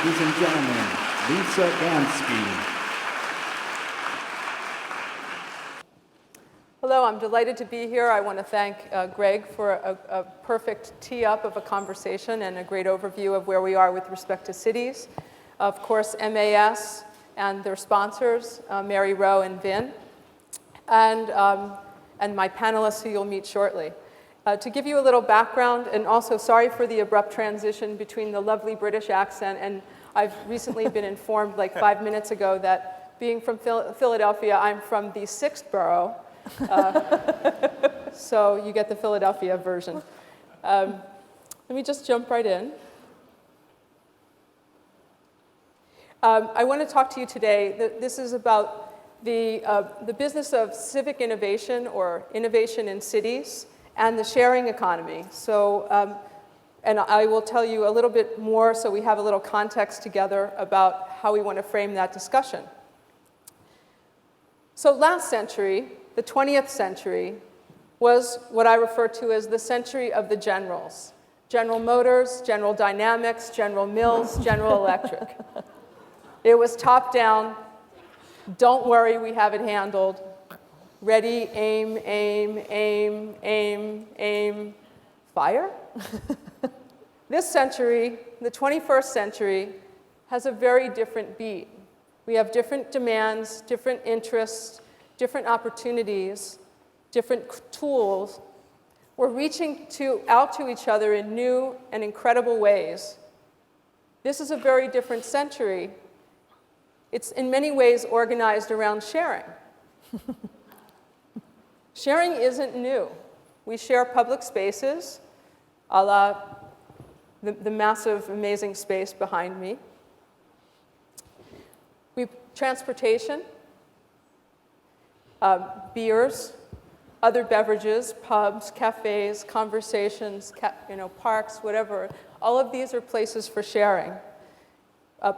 ladies and gentlemen, Lisa Gansky. Hello, I'm delighted to be here. I want to thank Greg for a perfect tee-up of a conversation and a great overview of where we are with respect to cities. Of course, MAS and their sponsors, Mary Rowe and Vin, and my panelists who you'll meet shortly. To give you a little background, and also sorry for the abrupt transition between the lovely British accent, and I've recently been informed like 5 minutes ago that being from Philadelphia, I'm from the 6th borough. So you get the Philadelphia version. Let me just jump right in. I want to talk to you today. This is about the business of civic innovation or innovation in cities and the sharing economy. So, and I will tell you a little bit more so we have a little context together about how we want to frame that discussion. So last century, the 20th century, was what I refer to as the century of the generals. General Motors, General Dynamics, General Mills, General Electric. It was top down. Don't worry, we have it handled. Ready, aim, aim, aim, aim, aim, fire? This century, the 21st century, has a very different beat. We have different demands, different interests, different opportunities, different tools. We're reaching out to each other in new and incredible ways. This is a very different century. It's in many ways organized around sharing. Sharing isn't new. We share public spaces, a la the massive, amazing space behind me. Transportation, beers, other beverages, pubs, cafes, conversations, parks, whatever. All of these are places for sharing.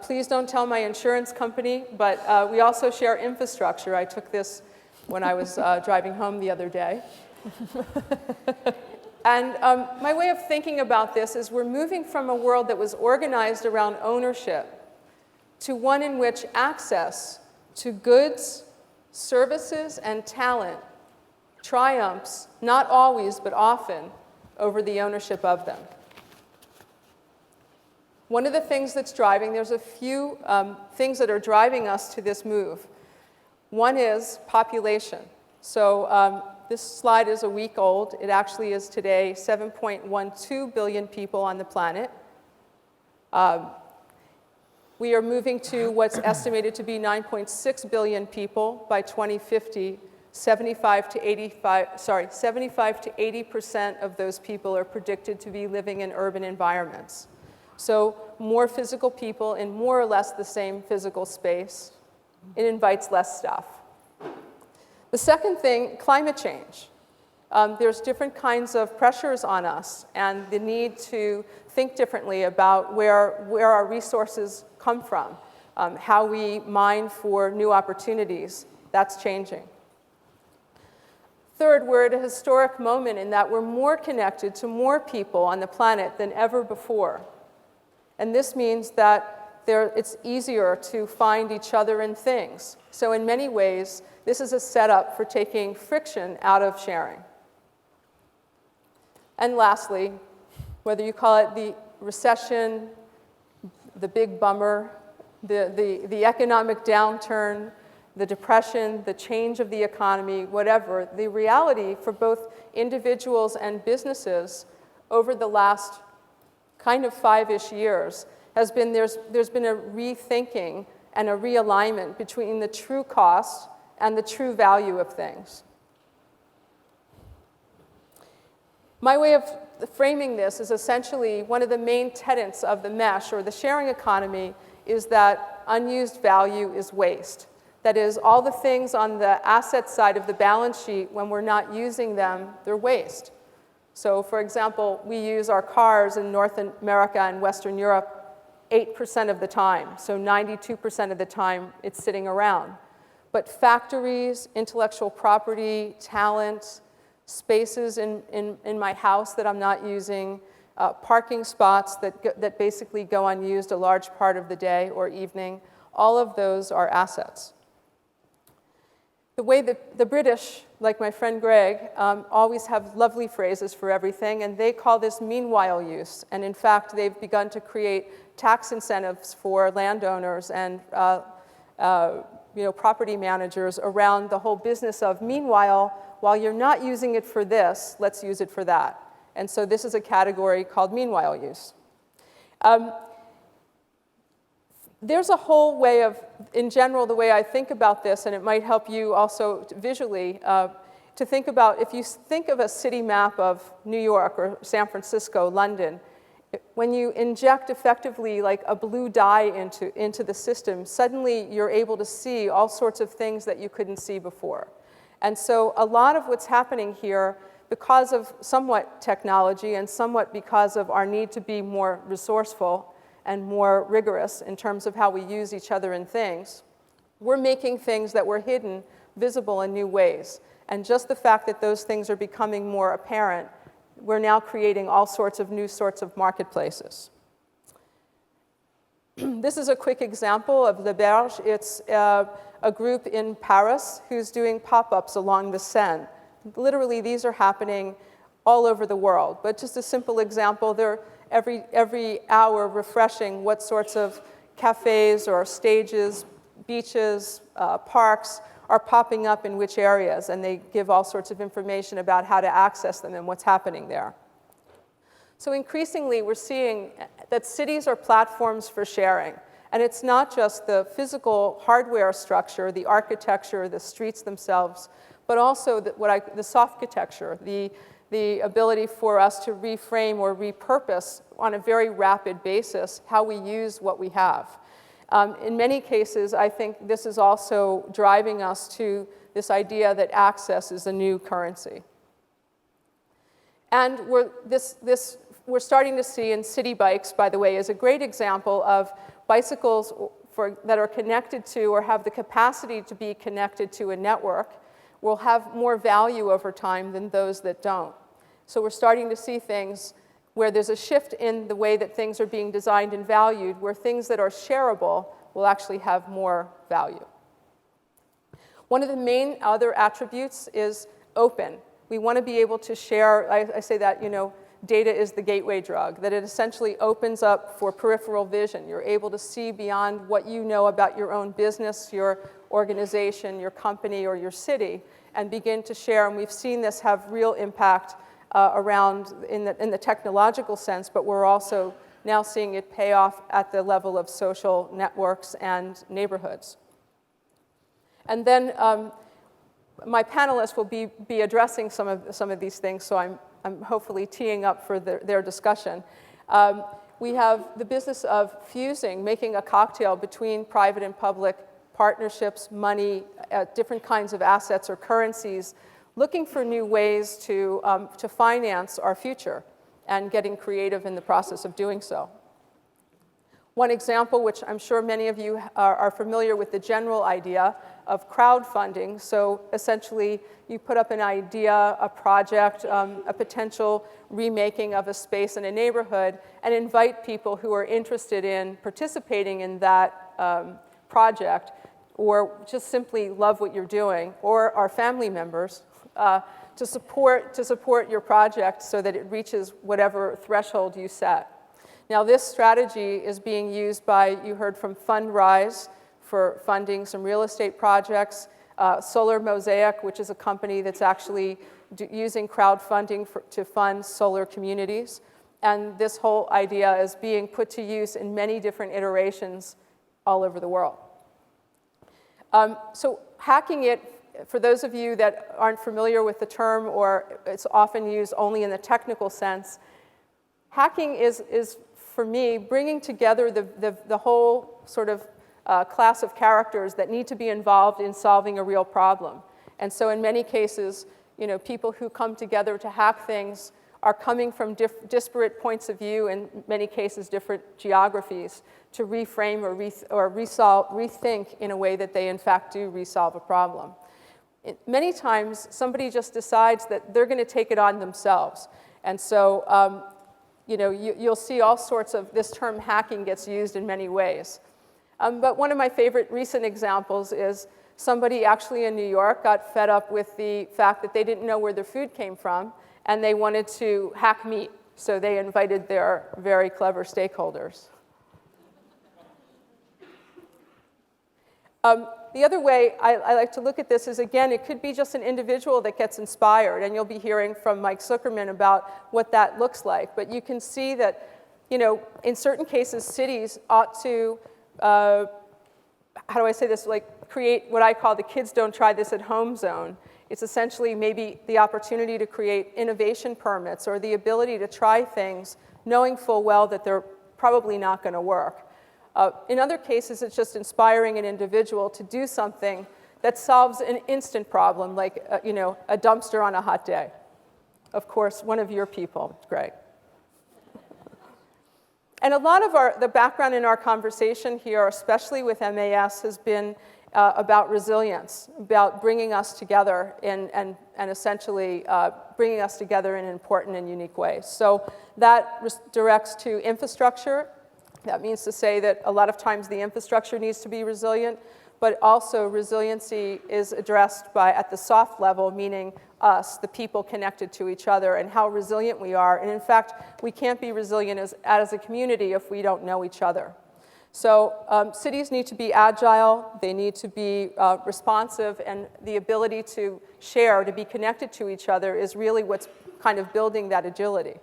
Please don't tell my insurance company, but we also share infrastructure. I took this when I was driving home the other day. And my way of thinking about this is we're moving from a world that was organized around ownership to one in which access to goods, services, and talent triumphs, not always, but often, over the ownership of them. One of the things that's driving, there's a few things that are driving us to this move. One is population. So this slide is a week old. It actually is today 7.12 billion people on the planet. We are moving to what's estimated to be 9.6 billion people by 2050. 75 to 80% of those people are predicted to be living in urban environments. So more physical people in more or less the same physical space. It invites less stuff. The second thing, climate change. There's different kinds of pressures on us and the need to think differently about where our resources come from, how we mine for new opportunities. That's changing. Third, we're at a historic moment in that we're more connected to more people on the planet than ever before. And this means that it's easier to find each other in things. So in many ways, this is a setup for taking friction out of sharing. And lastly, whether you call it the recession, the big bummer, the economic downturn, the depression, the change of the economy, whatever, the reality for both individuals and businesses over the last kind of 5-ish years has been there's been a rethinking and a realignment between the true cost and the true value of things. My way of framing this is essentially one of the main tenets of the mesh or the sharing economy is that unused value is waste. That is, all the things on the asset side of the balance sheet, when we're not using them, they're waste. So, for example, we use our cars in North America and Western Europe 8% of the time. So 92% of the time, it's sitting around. But factories, intellectual property, talent, spaces in my house that I'm not using, parking spots that basically go unused a large part of the day or evening. All of those are assets. The way that the British, like my friend Greg, always have lovely phrases for everything, and they call this meanwhile use. And in fact, they've begun to create tax incentives for landowners and property managers around the whole business of, meanwhile, while you're not using it for this, let's use it for that. And so this is a category called meanwhile use. There's a whole way of, in general, the way I think about this, and it might help you also visually, to think about, if you think of a city map of New York or San Francisco, London, when you inject effectively like a blue dye into the system, suddenly you're able to see all sorts of things that you couldn't see before. And so a lot of what's happening here, because of somewhat technology and somewhat because of our need to be more resourceful and more rigorous in terms of how we use each other and things, we're making things that were hidden visible in new ways. And just the fact that those things are becoming more apparent, we're now creating all sorts of new sorts of marketplaces. This is a quick example of Le Berge. It's a group in Paris who's doing pop-ups along the Seine. Literally, these are happening all over the world. But just a simple example, they're every hour refreshing what sorts of cafes or stages, beaches, parks are popping up in which areas, and they give all sorts of information about how to access them and what's happening there. So increasingly, we're seeing that cities are platforms for sharing. And it's not just the physical hardware structure, the architecture, the streets themselves, but also the softcutecture, the ability for us to reframe or repurpose on a very rapid basis how we use what we have. In many cases, I think this is also driving us to this idea that access is a new currency. And we're starting to see, in city bikes, by the way, is a great example of bicycles that are connected to or have the capacity to be connected to a network will have more value over time than those that don't. So we're starting to see things where there's a shift in the way that things are being designed and valued, where things that are shareable will actually have more value. One of the main other attributes is open. We want to be able to share, I say that, data is the gateway drug, that it essentially opens up for peripheral vision. You're able to see beyond what you know about your own business, your organization, your company, or your city, and begin to share. And we've seen this have real impact around in the technological sense, but we're also now seeing it pay off at the level of social networks and neighborhoods. And then my panelists will be addressing some of these things, so I'm hopefully teeing up for their discussion. We have the business of fusing, making a cocktail between private and public partnerships, money, different kinds of assets or currencies, looking for new ways to finance our future and getting creative in the process of doing so. One example, which I'm sure many of you are familiar with, the general idea of crowdfunding. So essentially, you put up an idea, a project, a potential remaking of a space in a neighborhood, and invite people who are interested in participating in that project, or just simply love what you're doing, or are family members, to support your project so that it reaches whatever threshold you set. Now, this strategy is being used by, you heard from Fundrise for funding some real estate projects, Solar Mosaic, which is a company that's actually using crowdfunding to fund solar communities. And this whole idea is being put to use in many different iterations all over the world. So hacking it, for those of you that aren't familiar with the term, or it's often used only in the technical sense, hacking is for me, bringing together the whole sort of class of characters that need to be involved in solving a real problem. And so in many cases, people who come together to hack things are coming from disparate points of view, in many cases different geographies, to reframe or rethink in a way that they in fact do resolve a problem. Many times, somebody just decides that they're going to take it on themselves. And so you'll see all sorts of, this term hacking gets used in many ways. But one of my favorite recent examples is somebody actually in New York got fed up with the fact that they didn't know where their food came from, and they wanted to hack meat. So they invited their very clever stakeholders. The other way I like to look at this is, again, it could be just an individual that gets inspired, and you'll be hearing from Mike Zuckerman about what that looks like. But you can see that, in certain cases, cities ought to, how do I say this, like create what I call the kids don't try this at home zone. It's essentially maybe the opportunity to create innovation permits or the ability to try things knowing full well that they're probably not going to work. In other cases, it's just inspiring an individual to do something that solves an instant problem, like a dumpster on a hot day. Of course, one of your people, Greg. And a lot of the background in our conversation here, especially with MAS, has been about resilience, about bringing us together and essentially bringing us together in important and unique ways. So that directs to infrastructure. That means to say that a lot of times the infrastructure needs to be resilient, but also resiliency is addressed at the soft level, meaning us, the people connected to each other, and how resilient we are. And in fact, we can't be resilient as a community if we don't know each other. So cities need to be agile, they need to be responsive, and the ability to share, to be connected to each other is really what's kind of building that agility.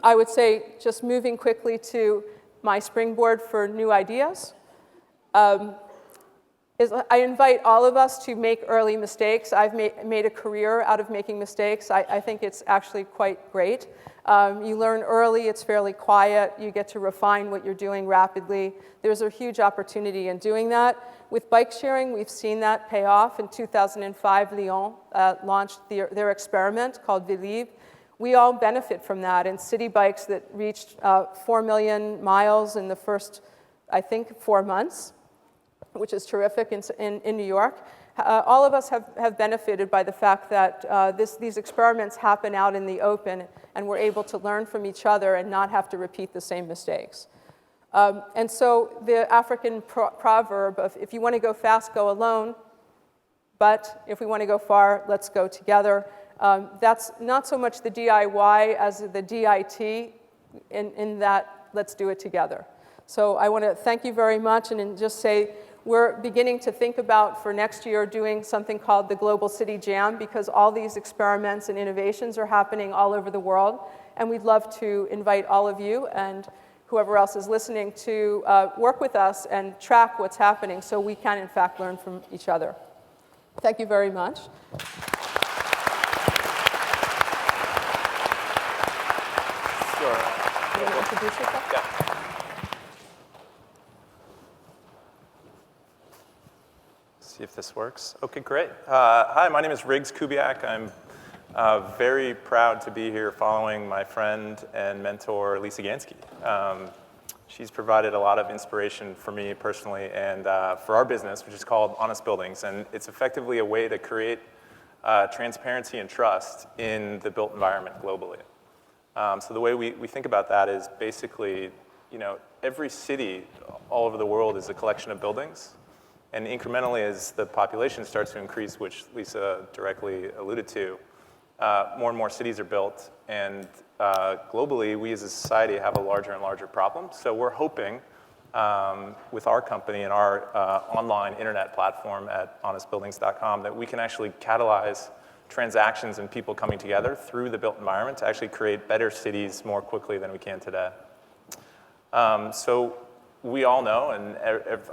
I would say, just moving quickly to my springboard for new ideas, is I invite all of us to make early mistakes. I've made a career out of making mistakes. I think it's actually quite great. You learn early, it's fairly quiet, you get to refine what you're doing rapidly. There's a huge opportunity in doing that. With bike sharing, we've seen that pay off. In 2005, Lyon launched their experiment called Livable. We all benefit from that, and city bikes that reached 4 million miles in the first, I think, 4 months, which is terrific in New York. All of us have benefited by the fact that these experiments happen out in the open, and we're able to learn from each other and not have to repeat the same mistakes. And so the African proverb of, if you want to go fast, go alone, but if we want to go far, let's go together. That's not so much the DIY as the DIT in that let's do it together. So I want to thank you very much and just say we're beginning to think about for next year doing something called the Global City Jam, because all these experiments and innovations are happening all over the world, and we'd love to invite all of you and whoever else is listening to work with us and track what's happening so we can in fact learn from each other. Thank you very much. Sure. You want to introduce yourself? Yeah. See if this works. Okay, great. Hi, my name is Kubiak. I'm very proud to be here following my friend and mentor, Lisa Gansky. She's provided a lot of inspiration for me personally and for our business, which is called Honest Buildings. And it's effectively a way to create transparency and trust in the built environment globally. So the way we think about that is basically, every city all over the world is a collection of buildings. And incrementally, as the population starts to increase, which Lisa directly alluded to, more and more cities are built. And globally, we as a society have a larger and larger problem. So we're hoping with our company and our online internet platform at honestbuildings.com that we can actually catalyze transactions and people coming together through the built environment to actually create better cities more quickly than we can today. So we all know, and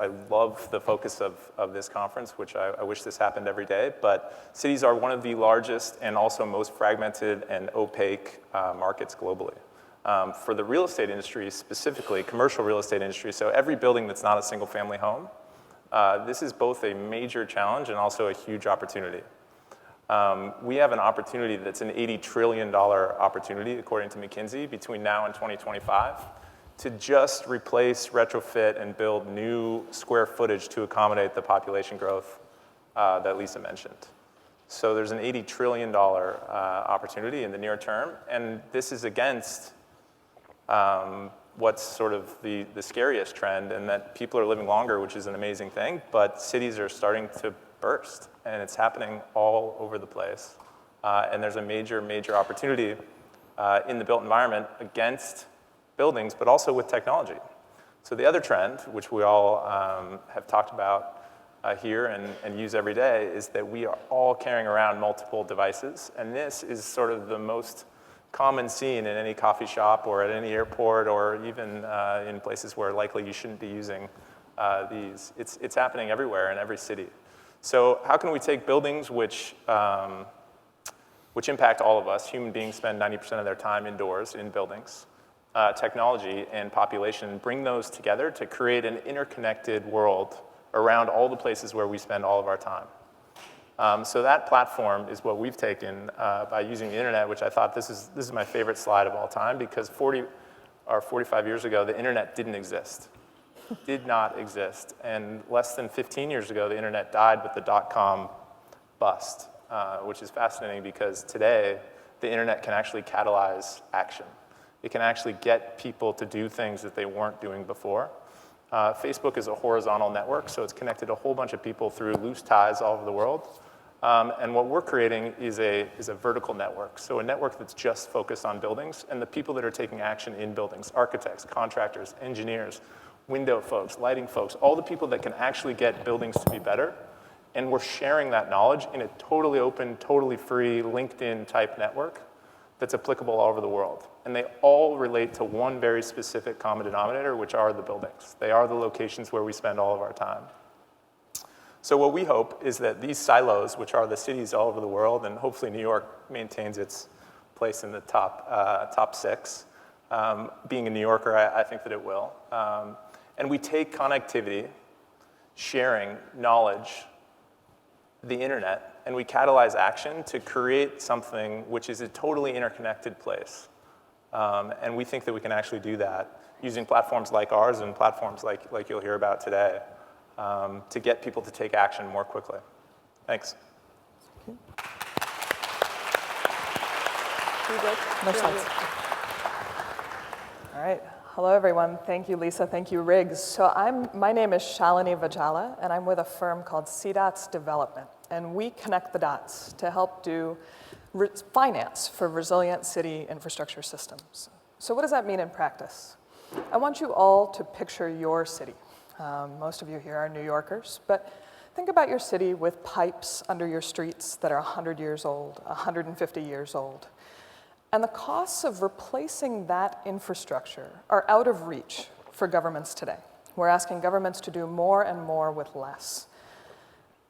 I love the focus of this conference, which I wish this happened every day, but cities are one of the largest and also most fragmented and opaque markets globally. For the real estate industry specifically, commercial real estate industry, so every building that's not a single family home, this is both a major challenge and also a huge opportunity. We have an opportunity that's an $80 trillion opportunity, according to McKinsey, between now and 2025, to just replace, retrofit, and build new square footage to accommodate the population growth that Lisa mentioned. So there's an $80 trillion opportunity in the near term, and this is against what's sort of the scariest trend, and that people are living longer, which is an amazing thing, but cities are starting to burst, and it's happening all over the place. And there's a major, major opportunity in the built environment against buildings, but also with technology. So the other trend, which we all have talked about here and use every day, is that we are all carrying around multiple devices, and this is sort of the most common scene in any coffee shop or at any airport or even in places where likely you shouldn't be using these. It's happening everywhere in every city. So how can we take buildings which impact all of us? Human beings spend 90% of their time indoors in buildings, technology and population, and bring those together to create an interconnected world around all the places where we spend all of our time. So that platform is what we've taken by using the internet, which I thought this is my favorite slide of all time, because 40 or 45 years ago, the internet didn't exist. Did not exist. And less than 15 years ago, the internet died with the dot-com bust, which is fascinating because today, the internet can actually catalyze action. It can actually get people to do things that they weren't doing before. Facebook is a horizontal network, so it's connected a whole bunch of people through loose ties all over the world. And what we're creating is a vertical network, so a network that's just focused on buildings and the people that are taking action in buildings, architects, contractors, engineers, window folks, lighting folks, all the people that can actually get buildings to be better. And we're sharing that knowledge in a totally open, totally free, LinkedIn type network that's applicable all over the world. And they all relate to one very specific common denominator, which are the buildings. They are the locations where we spend all of our time. So what we hope is that these silos, which are the cities all over the world, and hopefully New York maintains its place in the top 6. Being a New Yorker, I think that it will. And we take connectivity, sharing, knowledge, the internet, and we catalyze action to create something which is a totally interconnected place. And we think that we can actually do that using platforms like ours and platforms like you'll hear about today to get people to take action more quickly. Thanks. No slides. All right. Hello, everyone. Thank you, Lisa. Thank you, Riggs. So my name is Shalini Vajjhala, and I'm with a firm called c.dots Development. And we connect the dots to help do finance for resilient city infrastructure systems. So what does that mean in practice? I want you all to picture your city. Most of you here are New Yorkers, but think about your city with pipes under your streets that are 100 years old, 150 years old. And the costs of replacing that infrastructure are out of reach for governments today. We're asking governments to do more and more with less.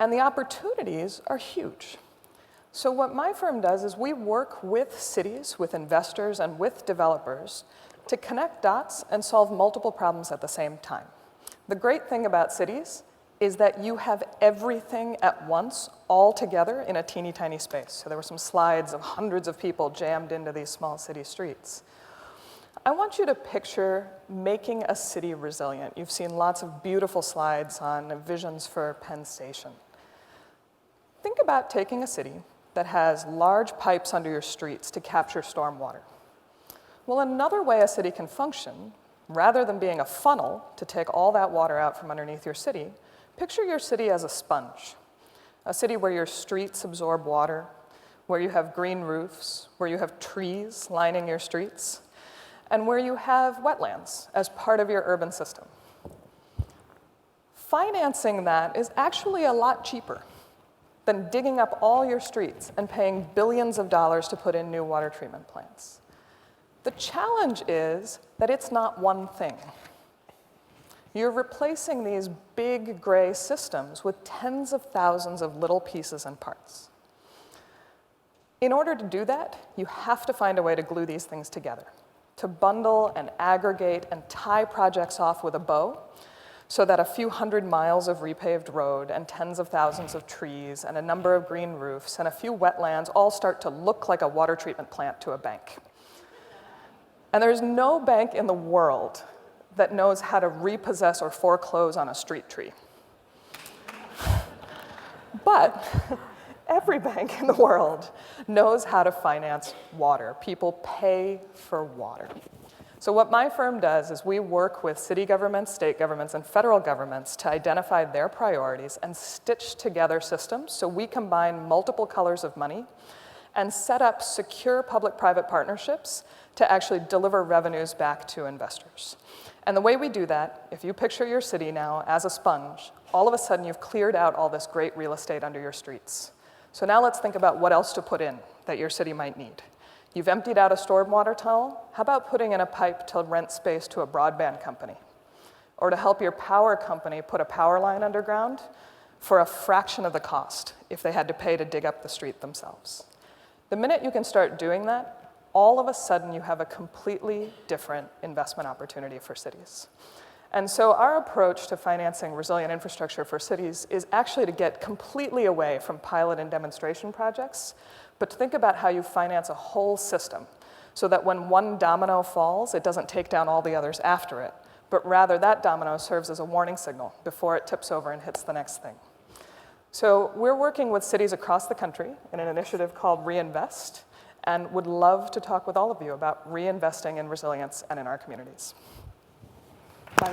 And the opportunities are huge. So what my firm does is we work with cities, with investors, and with developers to connect dots and solve multiple problems at the same time. The great thing about cities is that you have everything at once, all together in a teeny tiny space. So there were some slides of hundreds of people jammed into these small city streets. I want you to picture making a city resilient. You've seen lots of beautiful slides on visions for Penn Station. Think about taking a city that has large pipes under your streets to capture stormwater. Well, another way a city can function, rather than being a funnel to take all that water out from underneath your city, picture your city as a sponge, a city where your streets absorb water, where you have green roofs, where you have trees lining your streets, and where you have wetlands as part of your urban system. Financing that is actually a lot cheaper than digging up all your streets and paying billions of dollars to put in new water treatment plants. The challenge is that it's not one thing. You're replacing these big gray systems with tens of thousands of little pieces and parts. In order to do that, you have to find a way to glue these things together, to bundle and aggregate and tie projects off with a bow so that a few hundred miles of repaved road and tens of thousands of trees and a number of green roofs and a few wetlands all start to look like a water treatment plant to a bank. And there's no bank in the world that knows how to repossess or foreclose on a street tree. But every bank in the world knows how to finance water. People pay for water. So what my firm does is we work with city governments, state governments, and federal governments to identify their priorities and stitch together systems. So we combine multiple colors of money and set up secure public-private partnerships to actually deliver revenues back to investors. And the way we do that, if you picture your city now as a sponge, all of a sudden you've cleared out all this great real estate under your streets. So now let's think about what else to put in that your city might need. You've emptied out a stormwater tunnel. How about putting in a pipe to rent space to a broadband company? Or to help your power company put a power line underground for a fraction of the cost if they had to pay to dig up the street themselves. The minute you can start doing that, all of a sudden you have a completely different investment opportunity for cities. And so our approach to financing resilient infrastructure for cities is actually to get completely away from pilot and demonstration projects, but to think about how you finance a whole system so that when one domino falls, it doesn't take down all the others after it, but rather that domino serves as a warning signal before it tips over and hits the next thing. So we're working with cities across the country in an initiative called Reinvest, and would love to talk with all of you about reinvesting in resilience and in our communities. Here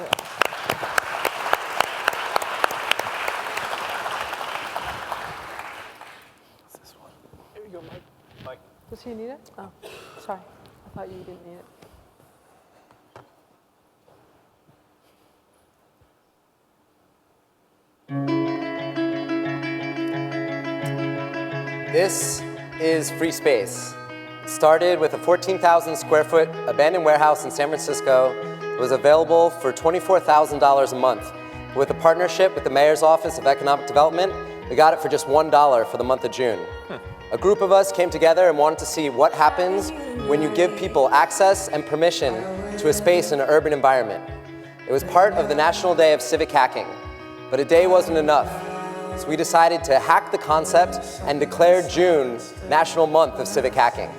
you go, Mike. Does he need it? Oh, sorry. I thought you didn't need it. This is free space. It started with a 14,000 square foot abandoned warehouse in San Francisco. It was available for $24,000 a month. With a partnership with the Mayor's Office of Economic Development, we got it for just $1 for the month of June. A group of us came together and wanted to see what happens when you give people access and permission to a space in an urban environment. It was part of the National Day of Civic Hacking, but a day wasn't enough. So we decided to hack the concept and declare June National Month of Civic Hacking.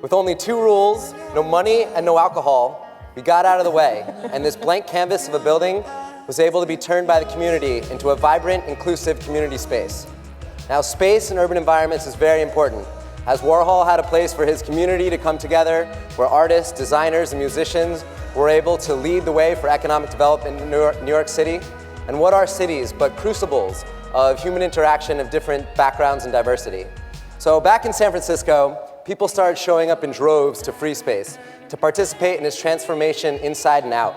With only 2 rules, no money and no alcohol, we got out of the way, and this blank canvas of a building was able to be turned by the community into a vibrant, inclusive community space. Now, space in urban environments is very important. As Warhol had a place for his community to come together, where artists, designers, and musicians were able to lead the way for economic development in New York City. And what are cities but crucibles of human interaction of different backgrounds and diversity? So back in San Francisco, people started showing up in droves to free space to participate in its transformation inside and out.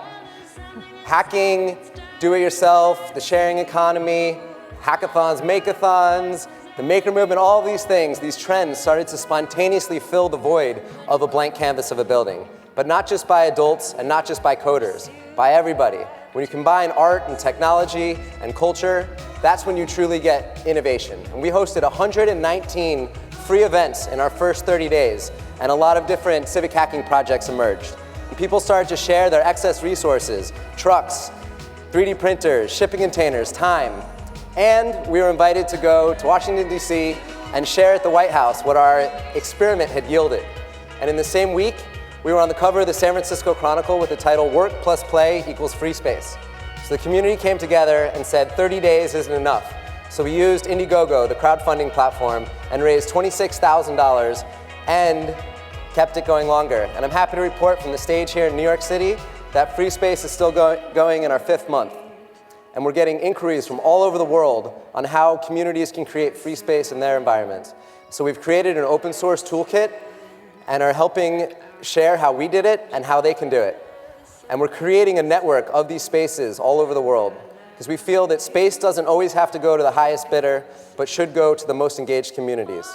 Hacking, do-it-yourself, the sharing economy, hackathons, make-a-thons, the maker movement, all these things, these trends started to spontaneously fill the void of a blank canvas of a building. But not just by adults and not just by coders, by everybody. When you combine art and technology and culture, that's when you truly get innovation. And we hosted 119 free events in our first 30 days, and a lot of different civic hacking projects emerged. And people started to share their excess resources, trucks, 3D printers, shipping containers, time. And we were invited to go to Washington, D.C. and share at the White House what our experiment had yielded. And in the same week, we were on the cover of the San Francisco Chronicle with the title Work plus Play equals Free Space. So the community came together and said 30 days isn't enough. So we used Indiegogo, the crowdfunding platform, and raised $26,000 and kept it going longer. And I'm happy to report from the stage here in New York City that free space is still going in our 5th month. And we're getting inquiries from all over the world on how communities can create free space in their environments. So we've created an open source toolkit and are helping share how we did it and how they can do it. And we're creating a network of these spaces all over the world because we feel that space doesn't always have to go to the highest bidder, but should go to the most engaged communities.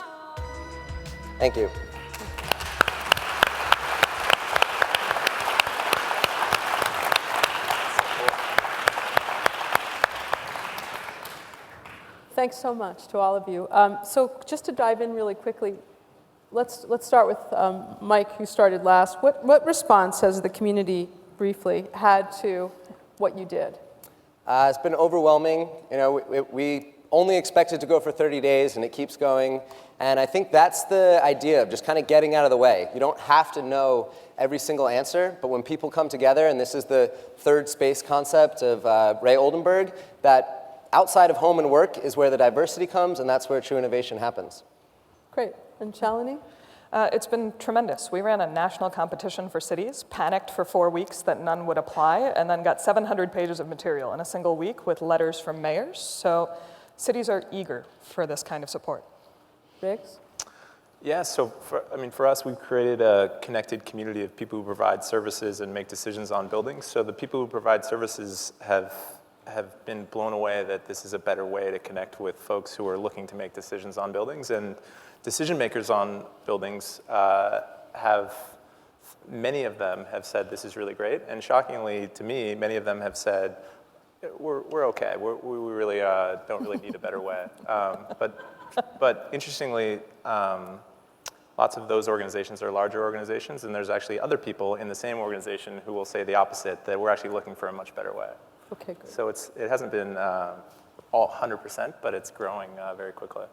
Thank you. Thanks so much to all of you. So just to dive in really quickly, let's start with Mike, who started last. What response has the community, briefly, had to what you did? It's been overwhelming. You know, we only expected to go for 30 days, and it keeps going. And I think that's the idea of just kind of getting out of the way. You don't have to know every single answer, but when people come together, and this is the third space concept of Ray Oldenburg, that outside of home and work is where the diversity comes, and that's where true innovation happens. Great. And Shalini? It's been tremendous. We ran a national competition for cities, panicked for 4 weeks that none would apply, and then got 700 pages of material in a single week with letters from mayors. So cities are eager for this kind of support. Riggs? Yeah, so for us, we've created a connected community of people who provide services and make decisions on buildings. So the people who provide services have been blown away that this is a better way to connect with folks who are looking to make decisions on buildings. And decision makers on buildings many of them have said this is really great. And shockingly to me, many of them have said, we're okay. We really don't really need a better way. But interestingly, lots of those organizations are larger organizations, and there's actually other people in the same organization who will say the opposite, that we're actually looking for a much better way. Okay, good. So it hasn't been all 100%, but it's growing very quickly.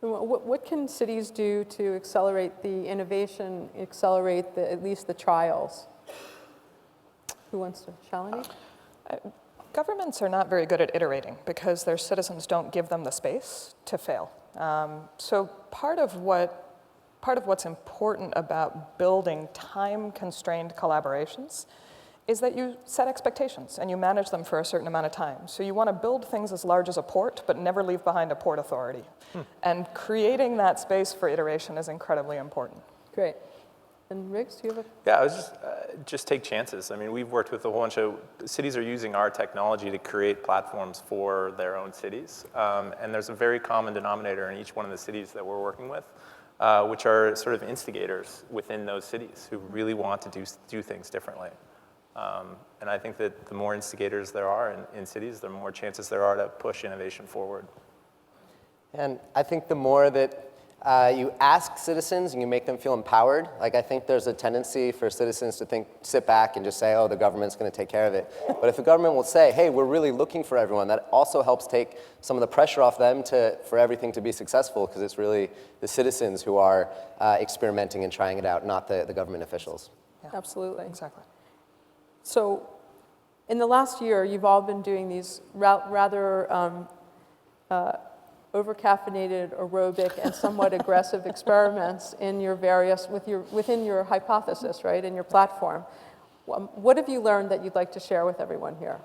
What can cities do to accelerate the innovation, accelerate at least the trials? Who wants to? Shalini? Governments are not very good at iterating because their citizens don't give them the space to fail. So part of what's important about building time-constrained collaborations is that you set expectations and you manage them for a certain amount of time. So you want to build things as large as a port, but never leave behind a port authority. And creating that space for iteration is incredibly important. Great. And Riggs, do you have a? Yeah, I was just take chances. I mean, we've worked with a whole bunch of cities are using our technology to create platforms for their own cities. And there's a very common denominator in each one of the cities that we're working with, which are sort of instigators within those cities who really want to do things differently. And I think that the more instigators there are in cities, the more chances there are to push innovation forward. And I think the more that you ask citizens and you make them feel empowered, like I think there's a tendency for citizens to sit back and just say, oh, the government's going to take care of it. But if the government will say, hey, we're really looking for everyone, that also helps take some of the pressure off them for everything to be successful, because it's really the citizens who are experimenting and trying it out, not the government officials. Yeah. Absolutely. Exactly. So in the last year, you've all been doing these rather over-caffeinated, aerobic, and somewhat aggressive experiments in your within your hypothesis, right, in your platform. What have you learned that you'd like to share with everyone here?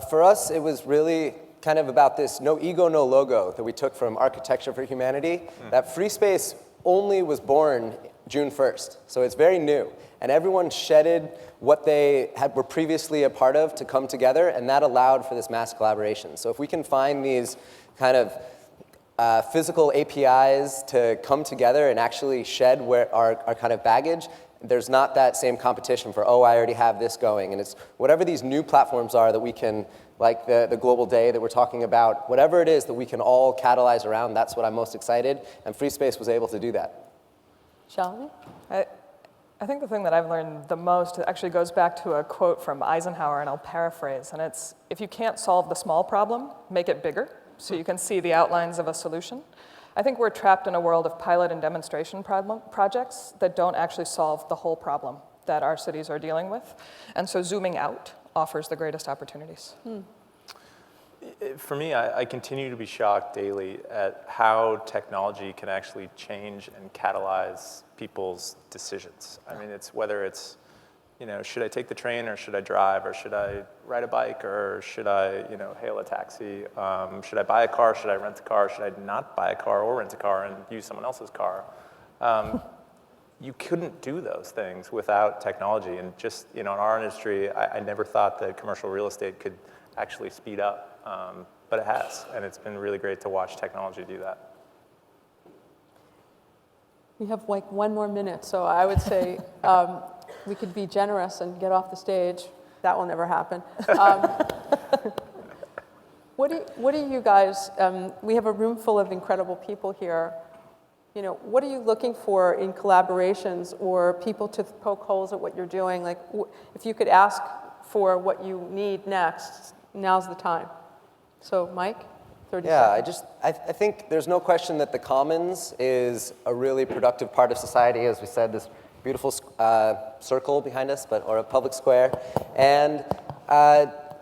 For us, it was really kind of about this no ego, no logo that we took from Architecture for Humanity. That free space only was born June 1st, so it's very new. And everyone shedded what they were previously a part of to come together, and that allowed for this mass collaboration. So if we can find these kind of physical APIs to come together and actually shed our kind of baggage, there's not that same competition for, oh, I already have this going. And it's whatever these new platforms are that we can, like the Global Day that we're talking about, whatever it is that we can all catalyze around, that's what I'm most excited. And Free Space was able to do that. Shalini? I think the thing that I've learned the most actually goes back to a quote from Eisenhower, and I'll paraphrase. And it's, if you can't solve the small problem, make it bigger so you can see the outlines of a solution. I think we're trapped in a world of pilot and demonstration projects that don't actually solve the whole problem that our cities are dealing with. And so zooming out offers the greatest opportunities. For me, I continue to be shocked daily at how technology can actually change and catalyze people's decisions. I mean, whether it's, should I take the train or should I drive, or should I ride a bike, or should I, hail a taxi? Should I buy a car? Should I rent a car? Should I not buy a car or rent a car and use someone else's car? You couldn't do those things without technology. And just, in our industry, I never thought that commercial real estate could actually speed up. But it has, and it's been really great to watch technology do that. We have like 1 more minute, so I would say we could be generous and get off the stage. That will never happen. What do you guys, we have a room full of incredible people here. What are you looking for in collaborations or people to poke holes at what you're doing? Like, if you could ask for what you need next, now's the time. So, Mike, 30 seconds. I think there's no question that the commons is a really productive part of society. As we said, this beautiful circle behind us, or a public square. And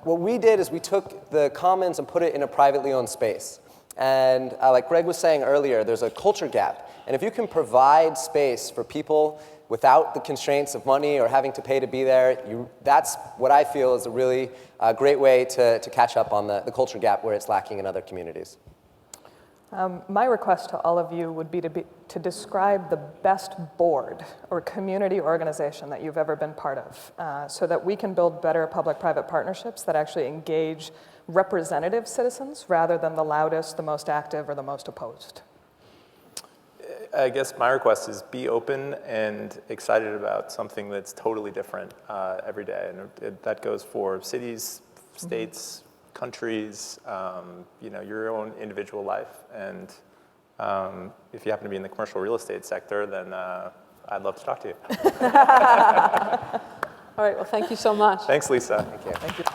what we did is we took the commons and put it in a privately owned space. And like Greg was saying earlier, there's a culture gap. And if you can provide space for people without the constraints of money or having to pay to be there, that's what I feel is a really great way to catch up on the culture gap where it's lacking in other communities. My request to all of you would be to describe the best board or community organization that you've ever been part of, so that we can build better public-private partnerships that actually engage representative citizens rather than the loudest, the most active, or the most opposed. I guess my request is be open and excited about something that's totally different every day. And that goes for cities, states, countries, your own individual life. And if you happen to be in the commercial real estate sector, then I'd love to talk to you. All right, well, thank you so much. Thanks, Lisa. Thank you. Thank you.